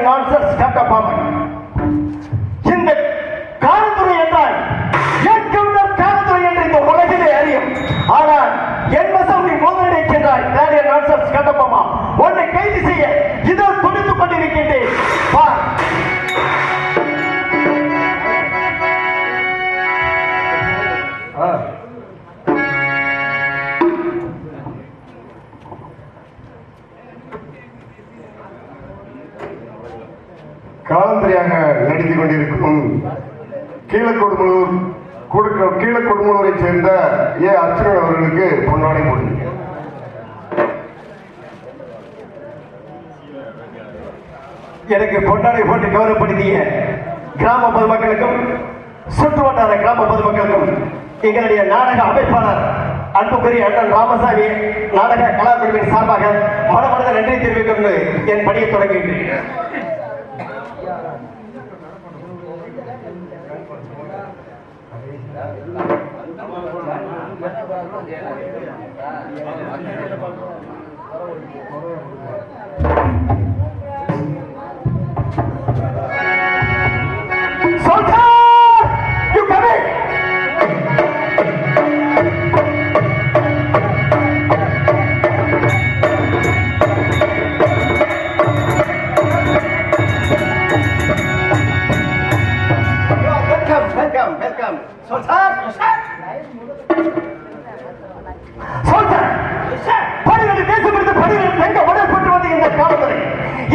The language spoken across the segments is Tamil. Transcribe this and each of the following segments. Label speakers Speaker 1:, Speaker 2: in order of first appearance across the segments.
Speaker 1: nonsense கட்டப்பாமன். இந்த காலத்துறை என்றால் என்கவுண்டர் காலத்துறை என்று இந்த உலகிலே அறியும். ஆனால் என் வசம் நீ முதலிடை சென்றாய். nonsense கட்டப்பாமா, உன்னை கைது செய்ய இதோ துடித்துக் கொண்டிருக்கின்றேன். பார்.
Speaker 2: காலந்திரியாக நடித்துக் கொண்டிருக்கும் கீழக்கொடுமலூரை சேர்ந்த ஏ அர்ச்சனன் அவர்களுக்கு பொன்னாடை போட்டிருக்கிறார்.
Speaker 1: எனக்கு பொன்னாடை போட்டு கௌரவப்படுத்திய கிராம பொதுமக்களுக்கும் சுற்றுவட்டார கிராம பொதுமக்களுக்கும் எங்களுடைய நாடக அமைப்பாளர் அன்புக்குரிய அண்ணன் ராமசாமி நாடக கலாக்குழுவின் சார்பாக மனமனத நன்றி தெரிவிக்கும் என் பணியை தொடங்குகின்றேன்.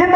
Speaker 1: இந்த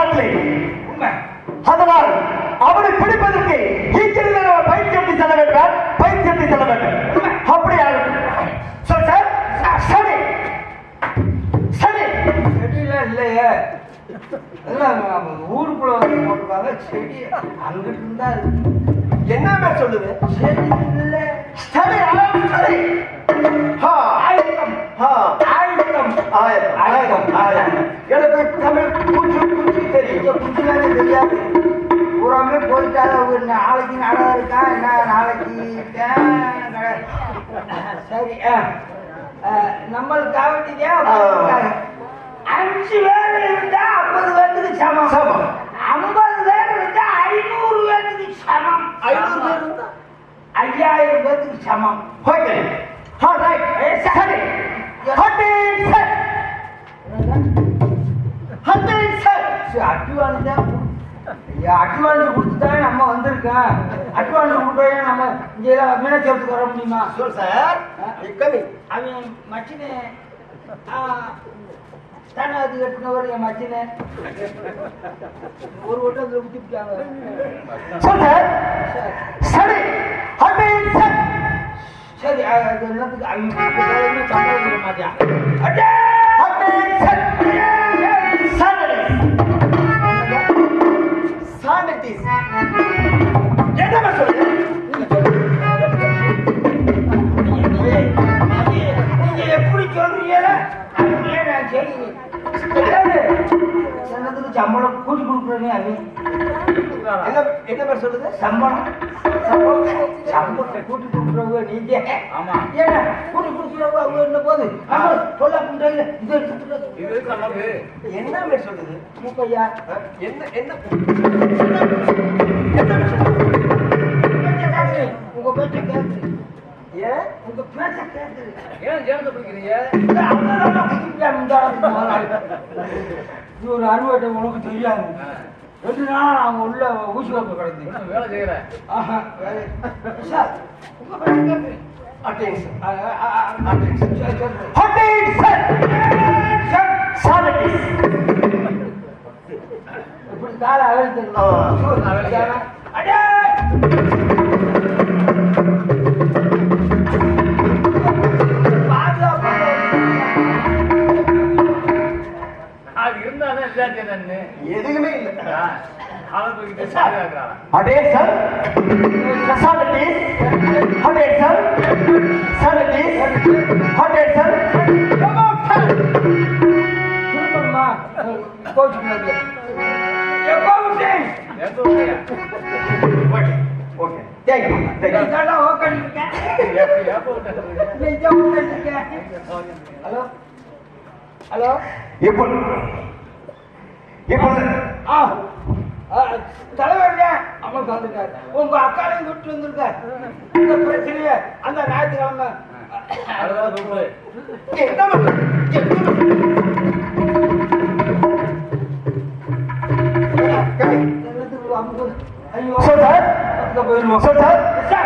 Speaker 1: நாட்டிலே. அதனால் அவனை பிடிப்பதற்கு இங்கிருந்து நம்ம பயிற்சி எடுத்து செல்ல வேண்டும், பயிற்சி எடுத்து செல்ல வேண்டும். அப்படி ஆகும். சார் சரி சரி
Speaker 3: செடியில இல்லையே, எல்லாம் ஊருக்குள்ள வந்து போட்டுருக்காங்க. செடி அங்கிட்டு இருந்தா
Speaker 1: என்ன சொல்லுது?
Speaker 3: செடி இல்ல.
Speaker 1: சரி சரி
Speaker 3: ஆயுதம் ஆயுதம்
Speaker 1: ஆயிரம் ஆயிரம். எனக்கு தமிழ் குச்சி தெரியும்.
Speaker 3: குச்சிலானே தெரியாது. பூராமே போயிட்டாங்க. ஒரு நாளைக்கு நடை இருக்கா என்ன, நாளைக்கு சரி. நம்மளுக்காக வேண்டிய 5 பேர் இருந்தா 50 பேருக்கு சமம். 50 பேர் இருந்தா 500 பேருக்கு சமம்.
Speaker 1: 500 பேர் இருந்தா
Speaker 3: 5000 பேருக்கு சமம்.
Speaker 1: ஓகே சரி.
Speaker 3: அட்வான்ஸ் கொடுத்துட்டாங்க, நம்ம வந்திருக்கேன். அட்வான்ஸ் கொடுத்தா நம்ம இங்கே மீனாட்சி வர முடியுமா?
Speaker 1: சார்
Speaker 3: அவன் மச்சினே தானே அது கட்டினவர். என் மச்சினே ஒரு வட்டத்தில் ஊற்றிட்டாங்க.
Speaker 1: சரி
Speaker 3: சரி, அது எல்லாத்துக்கு அவங்க சம்பளம் தர மாட்டான்.
Speaker 1: என்ன சொல்லுங்க?
Speaker 3: நீங்க எப்படி சொல்றீங்க? அப்படியே நான் செய்யுங்க. சொன்னதுக்கு சம்பளம் கூட்டி கொடுக்குறேன். அவன்
Speaker 1: என்ன பேர் சொல்லுது?
Speaker 3: சம்பளம் சம்பளத்தை கூட்டி கொடுக்குறவங்க நீங்க. ஆமா, ஏன்னா கூட்டி கொடுக்குறவங்க அவங்க என்ன போது சொல்ல பண்றாங்க. இது எடுத்துட்டு
Speaker 1: என்ன பேர் சொல்லுது?
Speaker 3: மூக்கையா
Speaker 1: என்ன என்ன
Speaker 3: உங்க பேச்ச கேட்குது.
Speaker 1: ஏன்
Speaker 3: உங்க பேச்ச கேட்குது.
Speaker 4: ஏன் ஜெயலலிதா பிடிக்கிறீங்க?
Speaker 3: இது ஒரு அறுவடை உனக்கு தெரியாது. 2 நாள் அவங்க உள்ள ஊசி வைப்பு கிடந்து
Speaker 4: வேலை செய்யறேன்.
Speaker 3: ஆஹா சார் உங்க பேச்ச கேட்குது. இப்படி கால அழுத்தணும். அடே
Speaker 4: அது இருந்தாதான் விளையாட்டு என்னன்னு
Speaker 1: எதுவுமே இல்லை.
Speaker 4: காலம் தூக்கிட்டு சாதிக்கிறான்.
Speaker 1: அதே சார் சாலட்டிஸ் அதே சார் சாலட்டிஸ் அதே சார்
Speaker 3: திருப்பமா கோச்சுக்கிறது எப்போ விட்டேன்.
Speaker 1: Okay okay thank you thank you.
Speaker 3: Hello hello
Speaker 1: இப்பொழுது
Speaker 3: தலைவர் அம்மா வந்துருக்காரு. உங்க அக்காலையும் விட்டு வந்திருக்காரு. இந்த பிரச்சனைய அந்த ஞாயிற்றுக்கிழமை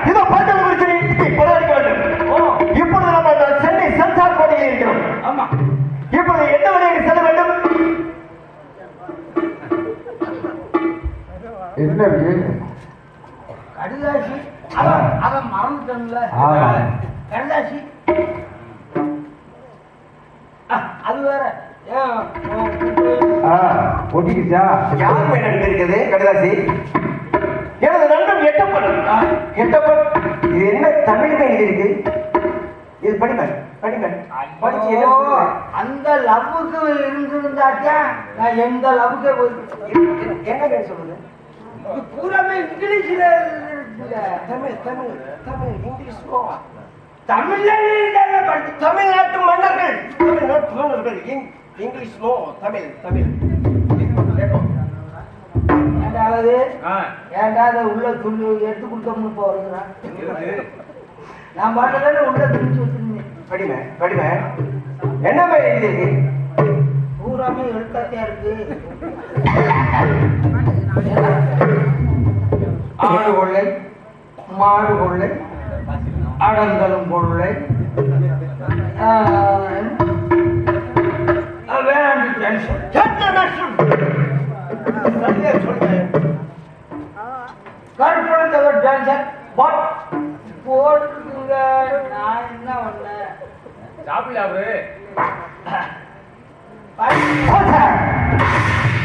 Speaker 1: இதோ பாட்டல் குறித்து போராடிக்க வேண்டும். இப்பொழுது நம்ம சென்னை சென்சார் கோட்டையில் இருக்கிறோம்.
Speaker 3: ஆமா,
Speaker 1: இப்பொழுது எந்த வழியாக செல்ல வேண்டும்?
Speaker 5: என்ன
Speaker 3: கடிதாசி அத மறந்துட்டோம்ல. கடிதாசி அது வேற.
Speaker 5: ஒட்டிக்கிச்சா?
Speaker 1: யார் மேல் எடுத்திருக்கிறது கடிதாசி? எனது நண்பன் எட்டப்பன். எட்டப்பன், இது என்ன தமிழ்ல எழுதியிருக்கு? இது படிங்க படிங்க படிச்சு என்ன சொல்லுங்க?
Speaker 3: அந்த லவ்வுக்கு இருந்திருந்தாச்சா நான் எந்த லவ்வுக்கே
Speaker 1: என்ன பேர் சொல்லுது?
Speaker 3: இது பூராமே இங்கிலீஷ்ல
Speaker 1: தமிழ் தமிழ் தமிழ் இங்கிலீஷ் நோ.
Speaker 3: தமிழ்ல படிச்சு
Speaker 1: தமிழ்நாட்டு மன்னர்கள் தமிழ்நாட்டு மன்னர்கள் இங்கிலீஷ் நோ தமிழ் தமிழ்.
Speaker 3: ஏண்டாவது ஏண்டாவது உள்ள துணி எடுத்து கொடுத்தோம்னு போறதுனா நான் பாட்டுதானே உள்ள துணிச்சு வச்சிருந்தேன்.
Speaker 1: படிமை படிமை என்ன பேர் எழுதியிருக்கு?
Speaker 3: பூராமே எழுத்தாத்தியா இருக்கு. ஆடு கொள்ளை, மாடு கொள்ளை, அடங்கலும் கொள்ளை, வேளாண் டென்ஷன். கருப்பணத்தவர் டான்சர் பட் போட்டுங்க நான் என்ன பண்ணேன்
Speaker 4: சாப்பிடல அவரு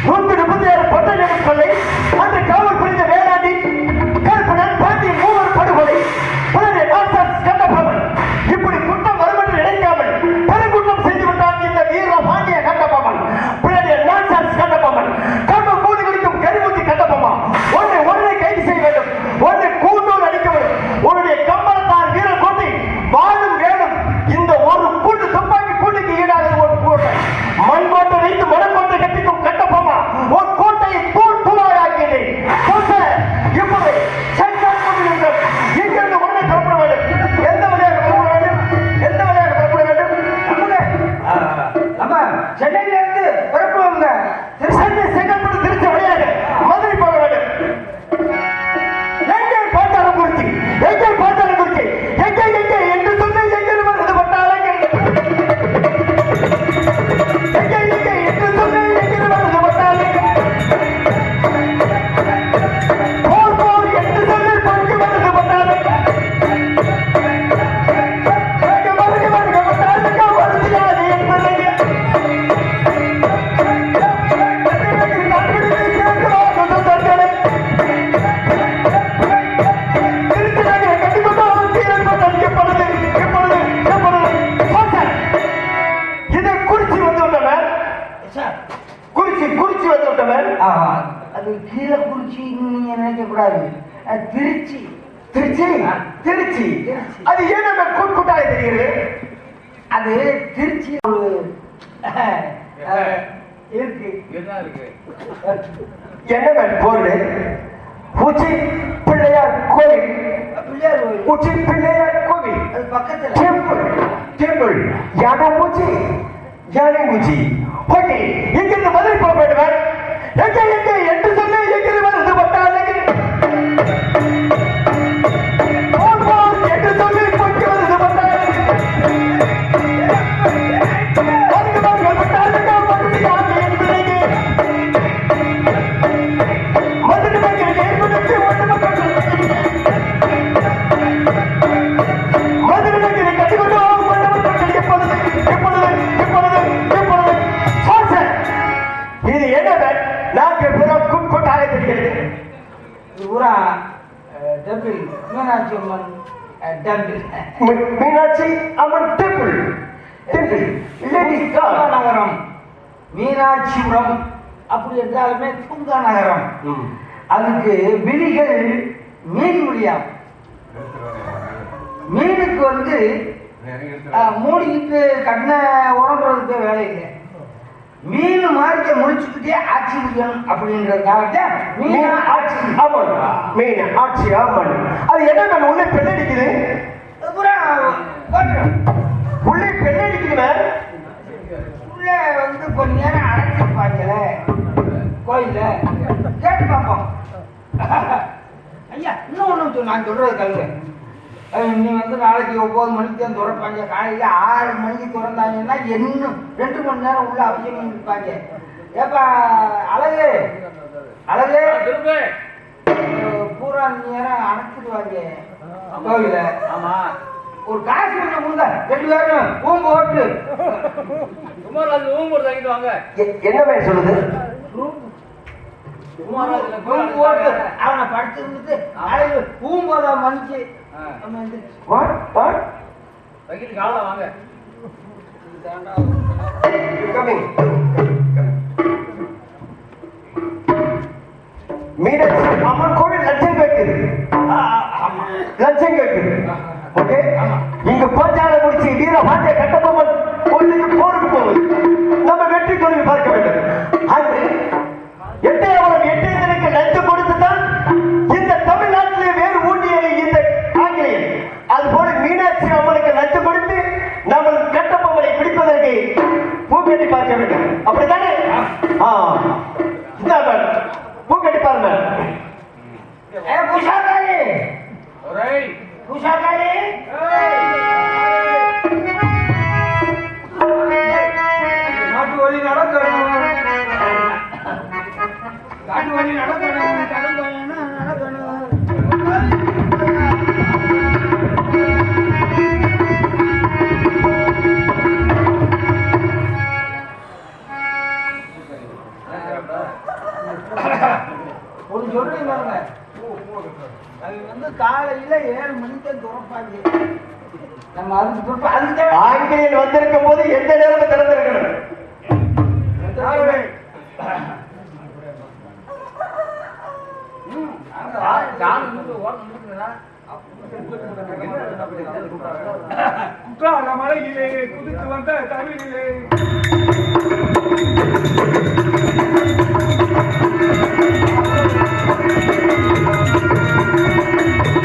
Speaker 1: 136 பொட்டை கொள்ளை அந்த காவல் புரிந்த வேளாண்டி கருப்பணன் பாண்டி மூவர் படுகொலை உடனே கட்டபொம்மன் இப்படி குற்றம் வரும் என்று நினைக்காமல் பெருங்குற்றம் செய்து விட்டான் இந்த வீர பாண்டிய கட்டபொம்மன் உடனே கட்டபொம்மன் கம்ப கூடி குடிக்கும் கரிமூத்தி கட்டபொம்மா ஒன்றை கைது செய்ய வேண்டும் ஒன்றை கூண்டோடு அடிக்க வேண்டும் உன்னுடைய கம்பளத்தார் வீர கோட்டை வாழும் வேணும் இந்த ஒரு கூட்டு துப்பாக்கி கூட்டுக்கு ஈடாக ஒரு கோட்டை மண்கோட்டை வைத்து மணக்கோட்டை கட்டிக்கும் கட்டபொம்மா ஒரு கோட்டையை தூள் தூளாயாக்கினேன் இப்படி இங்கிருந்து உடனே புறப்பட வேண்டும் எந்த வழியாக புறப்பட வேண்டும் எந்த வழியாக புறப்பட வேண்டும்
Speaker 3: நம்ம சென்னையில இருந்து புறப்படுவாங்க
Speaker 1: சென்னை செங்கல்பட்டு திருச்சி வழியாக மதுரை போக வேண்டும் எங்கே பார்த்தாலும் குறிச்சி எங்கே பார்த்தாலும் குறிச்சி எங்கே என்று சொல்லி எங்கே வருது பட்டாளங்க எங்கே என்று சொல்லி எங்கே வருது பட்டாளங்க போர் என்று சொல்லி பங்கு வருது பட்டாளங்க வருக பட்டாளங்க வருதியாது என்பதை
Speaker 3: அது கீழே குறிச்சி நீங்க நினைக்க கூடாது திருச்சி
Speaker 1: திருச்சி திருச்சி அது ஏன் நம்ம கூட்டாக தெரியுது
Speaker 3: அது திருச்சி ஒரு இருக்கு
Speaker 4: என்ன இருக்கு
Speaker 1: என்ன பொருள் உச்சி பிள்ளையார் கோவில்
Speaker 3: பிள்ளையார் கோயில்
Speaker 1: உச்சி பிள்ளையார் கோவில்
Speaker 3: அது பக்கத்துல
Speaker 1: டெம்பிள் யானை பூச்சி ஓகே இங்கிருந்து மதுரை போக வேண்டுவன் எங்கே என்று சொல்லி எங்கிருந்து வந்து பட்டாளங்க என்று சொல்லி கொண்டு வந்து பட்டாளங்க இது என்ன நாங்கள் புறம் கூட்டாக தெரிகிறது
Speaker 3: பூரா temple Meenakshi Amman temple
Speaker 1: Meenakshi Amman temple
Speaker 3: தூங்கா நகரம் மீனாட்சிபுரம் அப்படி என்றாலுமே தூங்கா நகரம் அதுக்கு விழிகள் மீன் விழியாம் மீனுக்கு வந்து மூடிக்கிட்டு கண்ணை உறங்குறதுக்கு வேலை இல்லை மீன் மாதிரி முடிச்சுக்கிட்டே ஆட்சி புரியணும் அப்படின்றதுக்காக மீன் ஆட்சி
Speaker 1: அம்மன் மீன் ஆட்சி அம்மன் அது என்ன உள்ளே பெண்ணடிக்குது உள்ளே பெண்ணடிக்குது
Speaker 3: உள்ள வந்து கொஞ்ச நேரம் அடைச்சிருப்பாங்கல்ல கோயில கேட்டு பார்ப்போம் ஐயா இன்னொன்று நான் சொல்றது கல்வி நீ வந்து நாளைக்கு 9 மணிக்கு தான் திறப்பாங்க காலையில் 6 மணிக்கு திறந்தாங்கன்னா இன்னும் 2 மணி நேரம் உள்ள அவசியம் இருப்பாங்க ஏப்பா அழகு பூரா நேரம் அடைச்சிடுவாங்க கோவில
Speaker 4: ஆமா
Speaker 3: ஒரு காசு கொஞ்சம் கொடுங்க 2 பேரும் பூம்பு ஓட்டு
Speaker 4: குமாராஜ் ஊம்பூர் தங்கிட்டு வாங்க
Speaker 1: என்ன சொல்லுது
Speaker 4: குமாராஜ்ல
Speaker 3: பூம்பு ஓட்டு அவனை படிச்சிருந்துட்டு நாளைக்கு பூம்போதா மனுச்சு
Speaker 4: தங்கிட்டு காலைல வாங்க
Speaker 1: மீனாட்சி அம்மன் கோவில் லட்சம் கேட்குது ஓகே இங்க பாஞ்சால முடிச்சு வீர பாண்டிய கட்டபொம்மன் கோயிலுக்கு போருக்கு போகுது நம்ம வெற்றி தோல்வி பார்க்க வேண்டும் அது எட்டையவரம் லஞ்சம் கொடுத்துதான் இந்த தமிழ்நாட்டிலே வேறு ஊட்டிய இந்த ஆங்கிலேயன் அது போல மீனாட்சி அம்மனுக்கு லஞ்சம் கொடுத்து நம்ம கட்டபொம்மனை பிடிப்பதற்கு பூக்கட்டி பார்க்க வேண்டும் அப்படித்தானே பூக்கட்டி பாருங்க
Speaker 3: பூஷாக்காளி
Speaker 4: ஒரே
Speaker 3: பூஷாக்காளி நாட்டு வழி நடக்கணும் காட்டு வழி நடக்கணும் நடக்கணும் சொல்றீங்க பாருங்க. அது வந்து காலையில 7 மணிக்கு துறப்பாங்க. நம்ம அதுக்கு துறப்பா அதுக்கு
Speaker 1: ஆங்கிலேயன் வந்திருக்கும் போது எந்த நேரமும் திறந்திருக்கணும்.
Speaker 5: குற்றால மலையிலே குதித்து வந்த தமிழிலே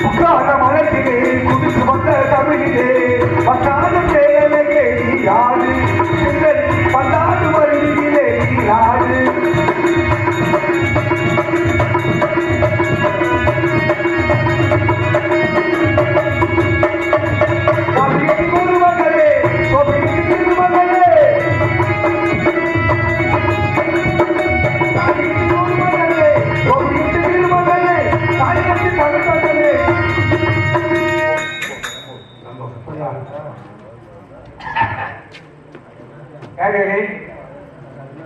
Speaker 5: குற்றால மலையிலே குதித்து வந்த தமிழிலே பத்தாத பேரலையே யாரு எங்கள் பத்தாண்டு வருகிலே யாரு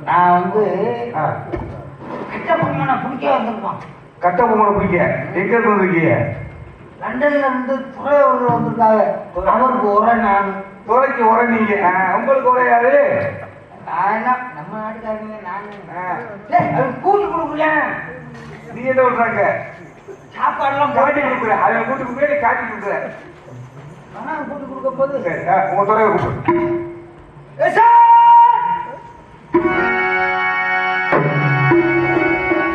Speaker 3: நான் வந்து கிட்ட பொம்மனை பிடிக்க வந்திருப்பான்.
Speaker 5: கட்ட பொம்மனை பிடிக்க எங்க இருந்து வந்திருக்கீங்க?
Speaker 3: லண்டன்ல இருந்து துறையூர்ல வந்திருக்காங்க. அவருக்கு உரை நான்
Speaker 5: துறைக்கு உரை நீங்க உங்களுக்கு உரை யாரு?
Speaker 3: நான் என்ன நம்ம நாட்டுக்காரங்க நான் கூட்டு கொடுக்கல.
Speaker 5: நீ என்ன பண்றாங்க?
Speaker 3: சாப்பாடுலாம்
Speaker 5: காட்டி கொடுக்குற அதை கூட்டு முன்னாடி காட்டி கொடுக்குற.
Speaker 3: ஆனா கூட்டு கொடுக்க போது
Speaker 5: உங்க துறையை கூப்பிடு.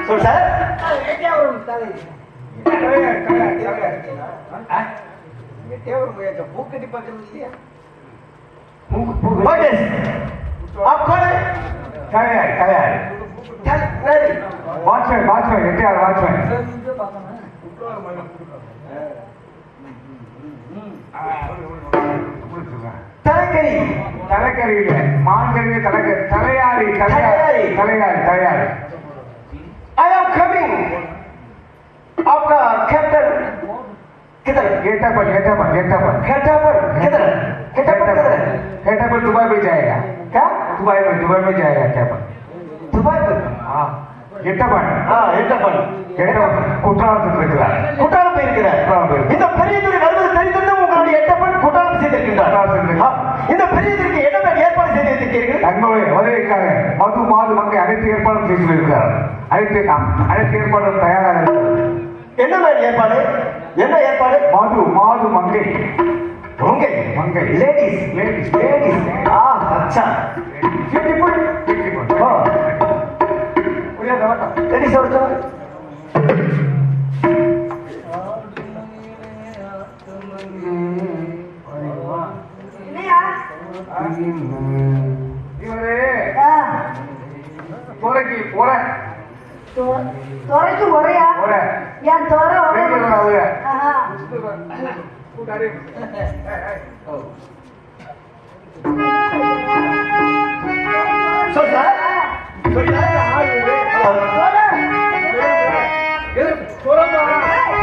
Speaker 1: சொல் சார்.
Speaker 3: பூக்கட்டி பக்கம் இல்லையா?
Speaker 1: What is? आप कौन है?
Speaker 5: தயார் தயார் வாட்ச்மேன் வாட்ச்மேன் எட்டியார் வாட்ச்மேன்
Speaker 1: தலைக்கறி.
Speaker 5: தலைக்கறியில மான்கறியில தலைக்கறி தலையாரி தலையாரி தலையாரி தலையாரி
Speaker 1: I am coming. आपका कैप्टन किधर?
Speaker 5: गेटअपन गेटअपन गेटअपन
Speaker 1: कैप्टन किधर? कैप्टन किधर?
Speaker 5: गेटअपन दुबई में जाएगा
Speaker 1: क्या?
Speaker 5: दुबई में जाएगा कैप्टन
Speaker 1: दुबई में?
Speaker 5: हाँ गेटअपन
Speaker 1: हाँ एटपन.
Speaker 5: गेटअपन குற்றாலத்தில் இருக்கிறார்
Speaker 1: குற்றாலம் போயிருக்கிறார். இந்த பெரியதுரை வருவது தெரிந்திருந்தும் உங்களுடைய எட்டப்பன் குற்றாலம் செய்திருக்கின்றார். இந்த பெரியதற்கு என்ன ஏற்பாடு செய்திருக்கிறீர்கள்?
Speaker 5: தங்களுடைய வருகைக்காக மது மாது மங்கை அனைத்து ஏற்பாடும் செய்திருக்கிறார். அனைத்து ஏற்பாடும் தயாராக இருக்கிறது.
Speaker 1: என்ன மாதிரி ஏற்பாடு? என்ன ஏற்பாடு?
Speaker 5: மது மாது மங்கை
Speaker 1: மங்கை
Speaker 5: மங்கை
Speaker 1: லேடிஸ்
Speaker 5: லேடிஸ்
Speaker 1: லேடிஸ். ஆ अच्छा ब्यूटीफुल. हां லேடிஸ் ஒருத்தர்
Speaker 5: இவரே துறைக்கு போற
Speaker 6: துறைக்கு ஒரையா
Speaker 5: போற
Speaker 6: என் துறை
Speaker 5: அவரு
Speaker 1: சொல் சார்.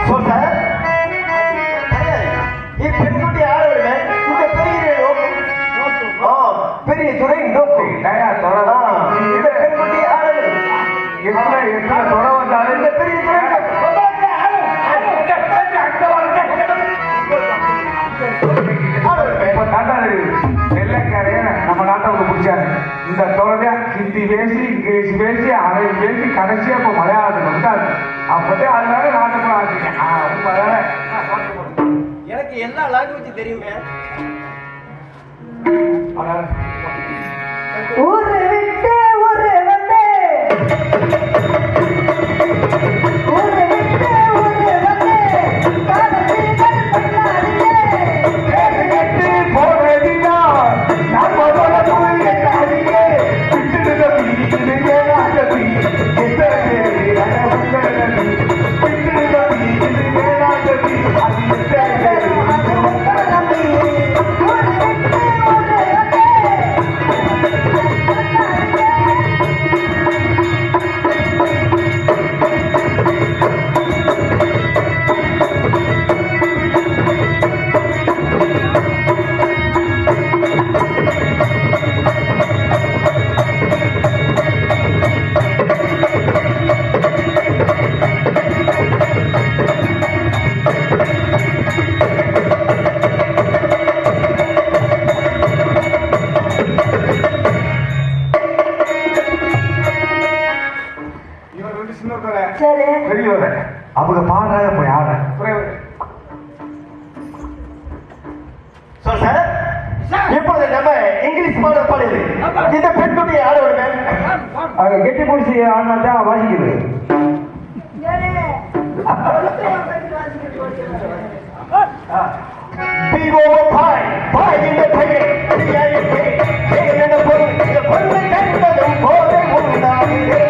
Speaker 1: சொல் சார். இப்பெண்ணுடைய ஆளுநர் இந்த பெரிய பெரிய துறை நோக்கு
Speaker 5: தயார் தொடரா
Speaker 1: இந்த பெண்ணுடைய ஆளுநர்
Speaker 5: எத்தனை தொட வந்தாலும்
Speaker 1: இந்த பெரிய துறை
Speaker 5: இப்ப தாண்டா வெள்ளைக்காரைய நம்ம நாட்டை வந்து பிடிச்சாரு. இந்த தொடர்ந்து ஹிந்தி பேசி இங்கிலீஷ் பேசி அரபி பேசி கடைசியா இப்ப மலையாளத்துக்கு வந்தாரு. அப்பதே அதனால நாட்டுக்குள்ள ஆக்கிட்டேன்.
Speaker 1: எனக்கு எல்லா லாங்குவேஜ் தெரியுங்க.
Speaker 6: ஊரு விட்டு ஊரு வந்து ஊரு விட்டு ஊரு வந்து காலத்தில் கருப்பண்ணாரிலே
Speaker 5: கேட்டு போனதினா நம்ம போய் எட்டாதியே விட்டுடுங்க வீட்டுல ஏனாகதி எத்தனை பேர் விட்டுடுங்க வீட்டுல ஏனாகதி அது எத்தனை பேர்
Speaker 6: அது உங்க நம்பி ஊரு விட்டு ஊரு வந்து
Speaker 5: சின்னதுரை
Speaker 6: சரி
Speaker 5: பெரியவரை அவங்க பாடுறாங்க போய் யாரு
Speaker 1: சார் இப்பொழுது நம்ம இங்கிலீஷ் பாடல் பாடுது இந்த பெண்ணுடைய ஆட விடுவேன்
Speaker 5: அவங்க கெட்டி பிடிச்சி ஆனா தான் வாசிக்குது
Speaker 6: சரி
Speaker 1: பாய் இந்த பையன் என்ன பொருள் இந்த பொண்ணை கண்டதும் போதை உண்டாகுது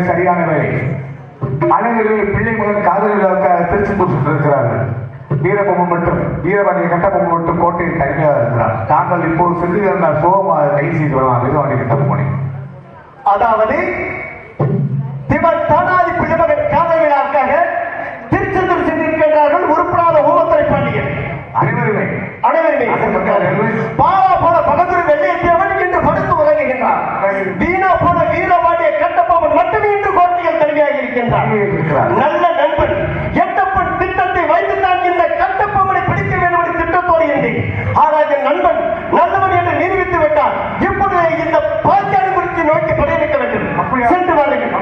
Speaker 5: சரியான வேலை. அனைவரும் பிள்ளை மகன் காதல் விழாவுக்காக திருச்செந்தூர் சென்றிருக்கிறார்கள். வீரபொம்மன் மட்டும் வீரபாண்டிய கட்டபொம்மன் மட்டும் கோட்டையில் தனிமையாக இருக்கிறார். தாங்கள் இப்போது சென்றிருந்தால் சோகமாக கை செய்து விடலாம். வீரபாண்டிய கட்டபொம்மனை
Speaker 1: அதாவது திவர் தானாதி பிள்ளைமகன் காதல் விழாவுக்காக திருச்செந்தூர் சென்றிருக்கின்றார்கள். உருப்படாத ஊமத்துறை பாண்டியன் அனைவருமே பாலா போன பகதூர் வெள்ளையத்தேவன் இன்று படுத்து உறங்குகின்றார். வீணா போன வீரபாண்டிய கட்டபொம்மன் மட்டுமே இன்று கோட்டையில் தனிமையாக இருக்கின்றார். நல்ல நண்பன் எட்டப்பன் திட்டத்தை வைத்துத்தான் இந்த கட்டபொம்மனை பிடிக்க வேண்டும் என்று திட்டத்தோடு இருந்தேன். ஆனால் என் நண்பன் நல்லவன் என்று நிரூபித்து விட்டார். இப்பொழுது இந்த பாஞ்சாலி குறித்து நோக்கி படையெடுக்க வேண்டும். சென்று வாருங்கள்.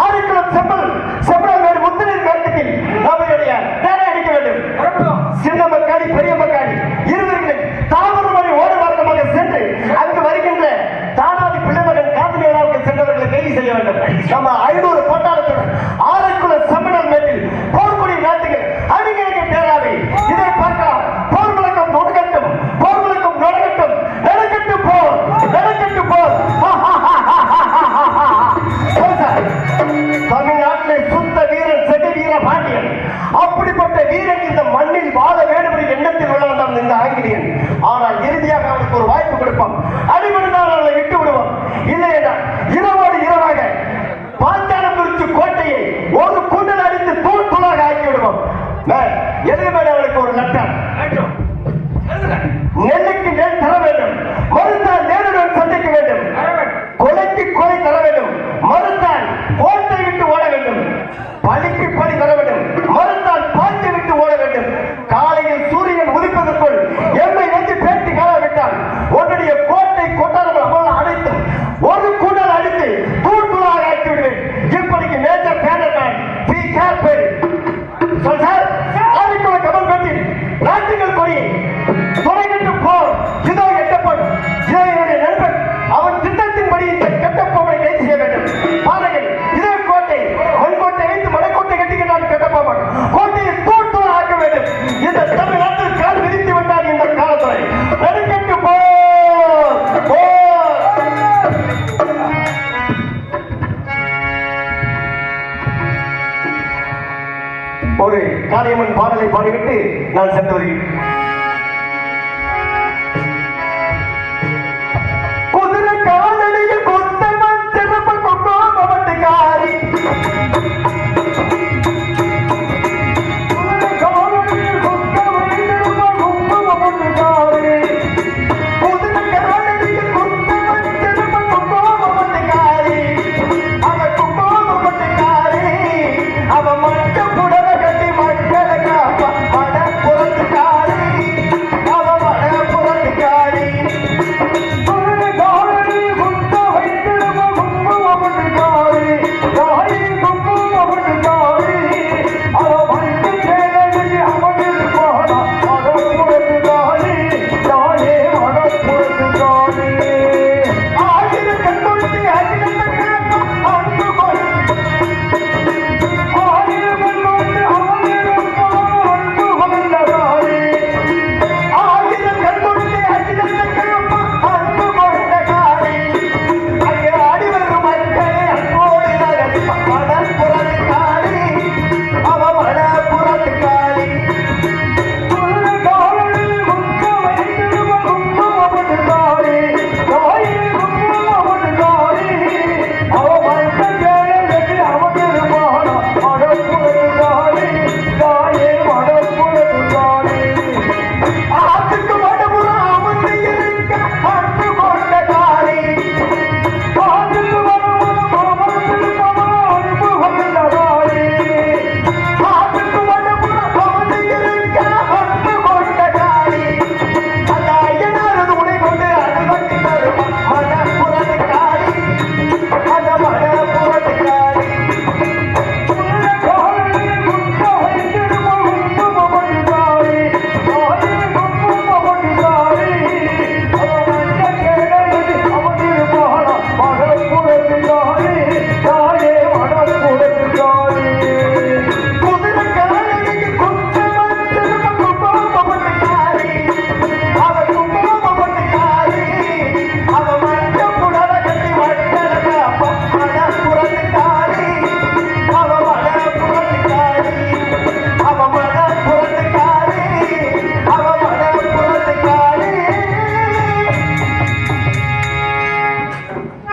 Speaker 1: ஆதிக்குளம் செம்பல் வேறு முத்திரின் மேற்கத்தில் நம்மளுடைய தேரை அடிக்க வேண்டும். சின்ன மக்காடி பெரிய மக்காடி இருவர்களும் தாமரமணி ஓடு மார்க்கமாக சென்று அங்கு வருகின்ற தானாதி பிள்ளைமகன் காதல் விழாவுக்கு சென்றவர்களை கைது செய்ய வேண்டும். நம்ம 500 போட்டாளத்துடன் ஆதிக்குளம் செம்பல் பணி தர வேண்டும். மறுத்தால் பாய்ச்சி விட்டு ஓட வேண்டும். காலையில் சூரியன் உதிப்பதற்குள் எம்மை நெஞ்சு பேட்டி காணவிட்டால் உன்னுடைய கோட்டை கொட்டாரம் அவ்வளவு அடைத்தும் ஒரு கூடல் அடித்து தூள்தூளாக ஆக்கி விடுவேன். இப்படிக்கு மேஜர் பேனர்மேன் பி கேர்ஃபுல். சொல் சார். ஆதிக்குள்ள கமல் கட்டி நாட்டுகள் கொடி துறைகிட்டு போ. இதோ எட்டப்பன், இதோ என்னுடைய நண்பன். அவன் திட்டத்தின்படி இந்த கெட்டப்போவை கைது செய்ய வேண்டும். பாருங்கள், இதே கோட்டை மண்கோட்டை வைத்து மலைக்கோட்டை கட்டிக்கிறான் கெட்டப்போவன். கோட்டையை தூள் ஆக்க வேண்டும். இந்த தமிழ்நாட்டில் கால் விதித்து விட்டார் இந்த காலத்துறை. நடுக்கட்டு போ. ஒரு காளியம்மன் பாடலை பாடிவிட்டு நான் சென்று வருகிறேன்.